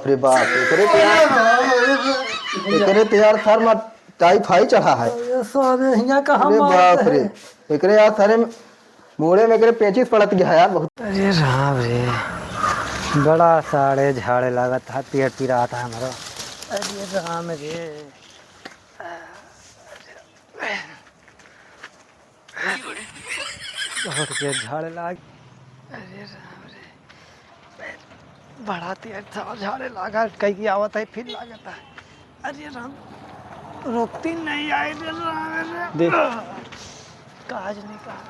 बाप रे बाप, एकरे तो यार सर में टाइफाइड चढ़ा है। अरे बाप रे, एकरे यार सारे मुड़े में एकरे पेचिस पड़त गया है यार बहुत। अरे राम रे, बड़ा साड़े झाड़े लागत था, पेट पी रहा था हमारा। अरे राम रे, बहुत पेट झाड़े लाग। अरे राम रे, बड़ा तेज था झाड़े लागा, कहीं की आवत है फिर लागत है। अरे राम, रुकती नहीं आई रे राम रे, काज नहीं कहा।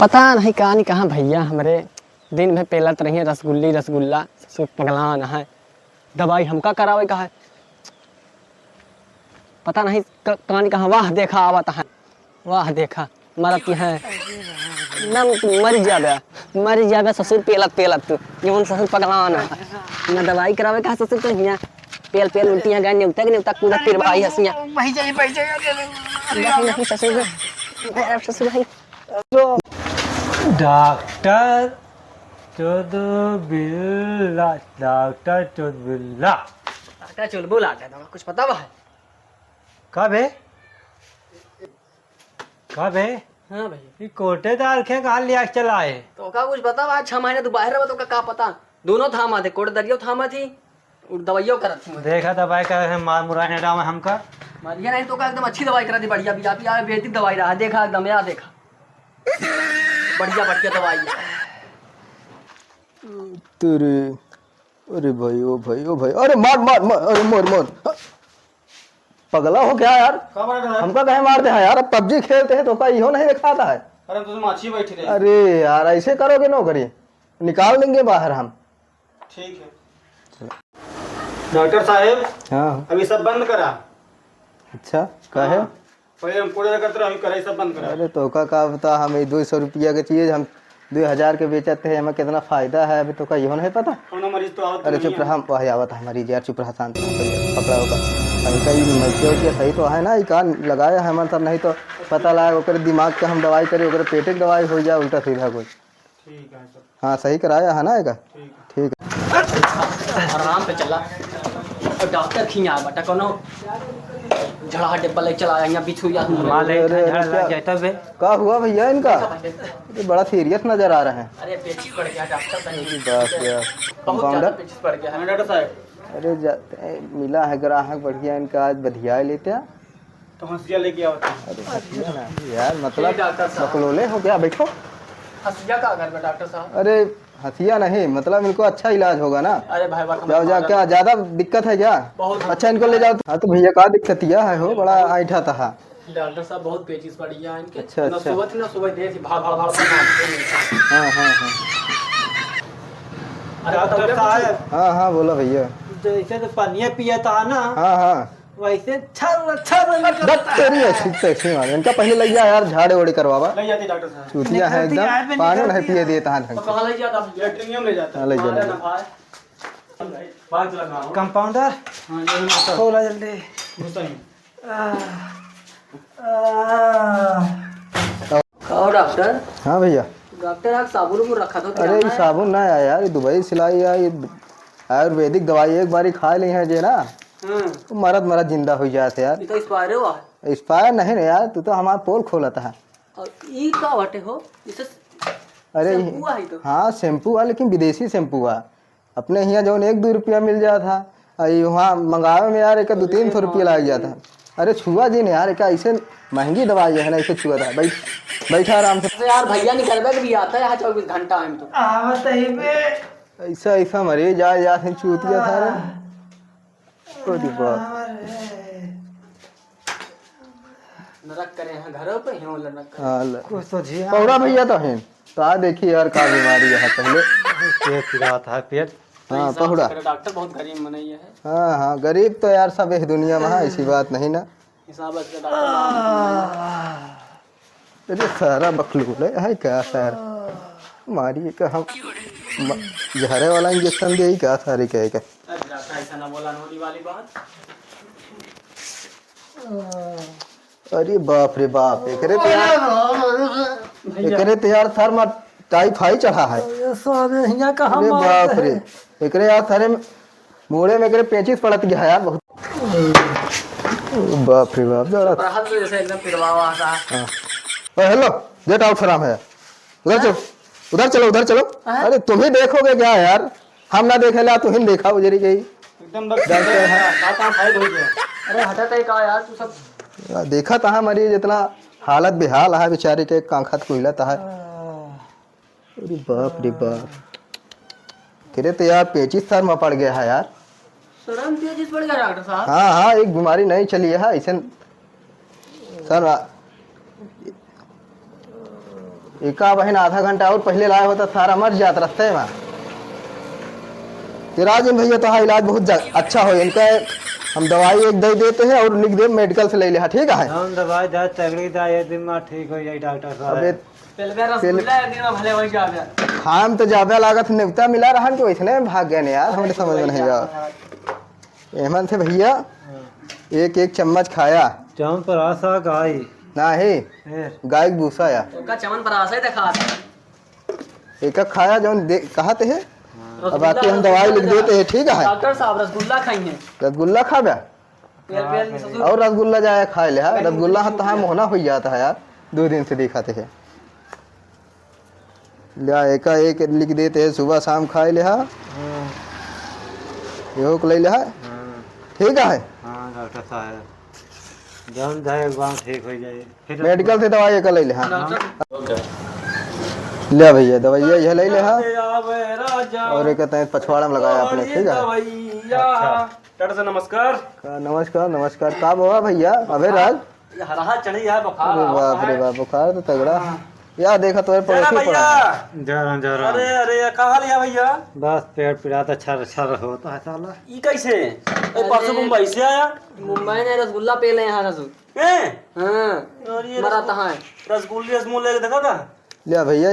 पता नहीं कहाँ भैया हमारे दिन में पेलत रही रसगुल्ला पगलान है। दवाई हमका करावे का है, पता नहीं कहाँ। वाह देखा आवत है, वाह देखा मरत है न, मर जाबे ससुर पेलत जवन ससुर पगलान है न। दवाई करावे का ससुर तो हियाँ पेल उल्टियाँ गाय न्यूतक कूदक फिर भाई हंसियाँ नहीं ससुर भाई। डॉक्टर चुलबुला, डॉक्टर चुलबुला, डॉक्टर चुलबुला कुछ पता है? कब है? हाँ भाई, ये कोटेदार के कहाँ लिया चला है तो का कुछ पता है? 6 महीने दोबारा रहा तो का पता। दोनों थामा थे, कोट दरियो थामा थी और दवाइयों करत थी। देखा दवाई कर रहे मार मुरा ने डामा हमका मारिया नहीं तो का एकदम अच्छी दवाई करा दी, बढ़िया भी यार बेहतरीन दवाई रहा। देखा एकदम यार, देखा बढ़िया दवाई। तेरे अरे भाई ओ भाई, अरे मार अरे मोर पगला हो क्या यार? हमका कहे मारते हैं यार? अब पबजी खेलते हैं तो का इहो नहीं दिखाता है? अरे तुम माछी बैठी रही। अरे यार ऐसे करोगे नौकरी, निकाल देंगे बाहर हम। ठीक है डॉक्टर साहब। हाँ अभी सब बंद करा। अच्छा का है? पहले हम पूरे करते रहे, अभी करे सब बंद करा। अरे तो का बता, हमें 200 रुपया की चीज हम 2000 के बेचते हैं, हमें कितना फायदा है अभी तो का इहो नहीं पता। कौन मरीज तो आवत अरे चुप रहा, हम वही आवत है मरीज यार, चुप रहा शांत पकड़ा होगा। अभी कहीं मजदूर सही तो है ना, ये कान लगाया है मन सब, नहीं तो पता लगा ओकर दिमाग के हम दवाई करी, ओकर पेटे की दवाई हो जाए उल्टा सीधा कुछ। ठीक है सर। हाँ सही कराया है ना एका? ठीक है आराम पे चला। और डॉक्टर खिया बटा कोनो झड़ा डिब्बा ले चला यहाँ बिछू या का हुआ भैया इनका? ये बड़ा सीरियस नजर आ रहा है। अरे पेचिस पड़ गया डॉक्टर, बाप यार कंपाउंडर पेचिस पड़ गया है डॉक्टर साहब। अरे मिला है ग्राहक बढ़िया, इनका आज बधिया लेते हैं तो हंसिया लेके आओ। अरे हंसिया ना यार, मतलब बकलोले हो गया। बैठो। हंसिया का घर में डॉक्टर साहब? अरे हंसिया नहीं, मतलब इनको अच्छा इलाज होगा ना। अरे भाई जाओ जा, क्या ज्यादा दिक्कत है क्या? अच्छा इनको ले जाओ। हाँ तो भैया का दिक्कत यह है हो, बड़ा ऐठा था डॉक्टर साहब, बहुत पेचिस पड़ गया इनके। अच्छा ना सुबह थी ना सुबह देर थी, भाग हाँ। डॉक्टर साहब हाँ बोलो भैया। जैसे तो पानी पिया था ना, हाँ वैसे तेरी अच्छी मार इनका पहले लग गया यार, झाड़े ओड़े करवावा। ले जाती डॉक्टर साहब। चूतिया है एकदम, पानी नहीं पिए देता है। कहाँ ले जाता? लेट्रिन ले जाता। ले जा कंपाउंडर खोला जल्दी। डॉक्टर। हाँ भैया। डॉक्टर आप साबुन रखा था? अरे ये साबुन ना आया यार, ये दुबई सिलाई है, ये आयुर्वेदिक दवाई एक बारी खा ली है जे ना, तो मरद जिंदा हो जाते यार। ये तो एक्सपायर हुआ है। एक्सपायर नहीं ना यार, तू तो हमारा पोल खोलता है। और ये का बटे हो इसे? अरे तो। हाँ शैम्पू है, लेकिन विदेशी शैम्पू है। अपने यहाँ जो 1-2 रुपया मिल जाता था, वहाँ मंगावे में यार 100-300 रुपया लग जाता। अरे छुआ जी ने यार, एक ऐसे महंगी दवाई है ना, ऐसे छुआ था। बैठा आराम से यार। भैया निकलवे भी आता है यहाँ 24 घंटा में तो ऐसा मरे जा चूतिया सारे। नरक करे हैं घरों पे ही नरक। हाँ कुछ तो जी पौड़ा भैया तो है तो आ देखिए यार का बीमारी है पहले। पेट पीड़ा था पेट। हाँ पौड़ा। डॉक्टर बहुत गरीब मनाई है। हाँ गरीब तो यार सब इस दुनिया में है, ऐसी बात नहीं ना। हिसाब से अरे सारा बकलूल है क्या सर? मारिए का हम जहरे वाला इंजेक्शन दे क्या सारी कहे का? ऐसा ना बोला होने वाली बात। अरे बाप रे बाप, एकरे तो यार सर में टाइफाइड चढ़ा है। ये सारे हियां कहाँ अरे मारते बाप रे, हैं? एकरे यार सारे मोड़े में एकरे पेचिस पड़त गया यार बहुत। बाप रे बाप जरा। हाथ तो जैसे एकदम पिरवावा सा। हाँ। ओए हेलो, गेट आउट फ्रॉम है। उधर चलो, उधर चलो, उधर चलो। अरे तुम ही देखोगे क्या यार, हम ना देखे ला, तुम ही देखा उजरी गई। एकदम बस टाइफाइड हो गया। अरे हटा तय का यार तू सब। देखा था मरीज इतना हालत बेहाल है बेचारे के, कांखत कुहलत है। अरे बाप रे बाप, किरे तो यार पेचिस सर में पड़ गया है यार। शर्म तेजी पड़ गया डॉक्टर साहब। हाँ हाँ, एक बीमारी नहीं चली है ऐसे सर। एका बहन आधा घंटा और पहले लाया होता सारा मर जात रास्ते में। तेराजिन भैया तो हाँ इलाज बहुत अच्छा हो इनका। हम दवाई एक दे देते हैं और लिख दे मेडिकल से ले लिया, ठीक है। हम दवाई दे तगड़ी दा ये दिन में ठीक हो जाए डॉक्टर साहब। अबे पहले रसगुल्ला एक दिन में भले वही जा गया। खाम तो ज्यादा लागत नेवता मिला रहा कि वैसने भाग गए ने यार, हमें समझ में नहीं आया। एमन से भैया एक एक चम्मच खाया चम पर आशा गाय ना है गाय के भूसा या उनका चमन पर आशा ही दिखा। एक एक खाया जो कहा थे। अब बाकी हम दवाई लिख देते हैं, ठीक है। डॉक्टर साहब रसगुल्ला खाइए। रसगुल्ला खा बया पेल और रसगुल्ला जाए खा ले है। रसगुल्ला तो हाँ मोहना हो जाता है यार, 2 दिन से दिखाते हैं। लिया एका एक लिख देते हैं, सुबह शाम खाए ले है यो को ले ले है, ठीक है। हाँ डॉक्टर साहब जब जाए बाम ठीक हो जाए फिर मेडिकल से दवाई एक ले ले हाँ। लिया भैया दवाइया यह ले ले हाँ, और एक कहते हैं पछवाड़ा में लगाया आपने, ठीक है। डॉक्टर साहब नमस्कार। नमस्कार नमस्कार। का हुआ भैया? अबे राज, हरा चढ़ी है बुखार। अरे बाप रे बाप, बुखार तो तगड़ा यार। देखा तो पड़ोसी पड़ा। जा रहा। अरे अरे कहाँ लिया भैया? बस पेट पीड़ा तो अच्छा होता है साला। ये कैसे? परसों मुंबई से आया। मुंबई ने रसगुल्ला पे ले यहाँ रसगुल्ला। और ये मरा तहाँ है रसगुल्ले लेके देखा था। लिया भैया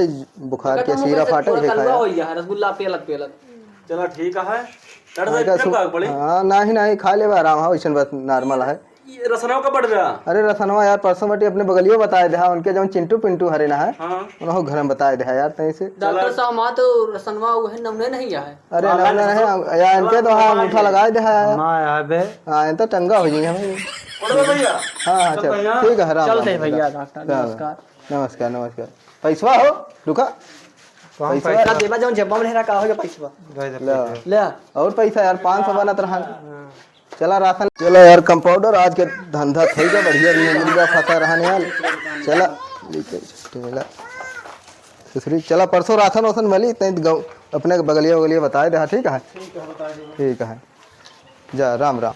बुखार के सीरा फाटक है खाया। हो गया रसगुल्ला पेलत पेलत। चलो ठीक है। डॉक्टर साहब पड़ी। हाँ नहीं नहीं खा ले आराम है, वैसे बस नॉर्मल है। ये रसना का बढ़ गया। अरे रसनवा यार परसों बटी अपने बगलियो बताए दे उनके जो चिंटू पिंटू हरे ना है हाँ। उन्होंने घर में बताए दे यार तहीं से। डॉक्टर साहब माँ तो रसनवा वो है नमने नहीं है। अरे ना ना यार इनके तो हाँ अंगूठा लगाए दे यार। बे हाँ इन तो टंगा हो जाएंगे हमें। भैया हाँ हाँ चल ठीक है। राम चलते राम। भैया डॉक्टर नमस्कार। नमस्कार नमस्कार। पैसवा हो रुका, पैसा देवा जो जेबा में रहा का हो गया पैसा ले ले। और पैसा यार 500 बनत रहा। चला राशन चलो यार, कंपाउंडर आज के धंधा થઈ गया बढ़िया मुर्गा फंसा रहा यार। चला मिला दूसरी चला परसों राशन वासन मिली तई अपने बगलिया बगलिया बताए दे, ठीक है। ठीक है जा राम राम।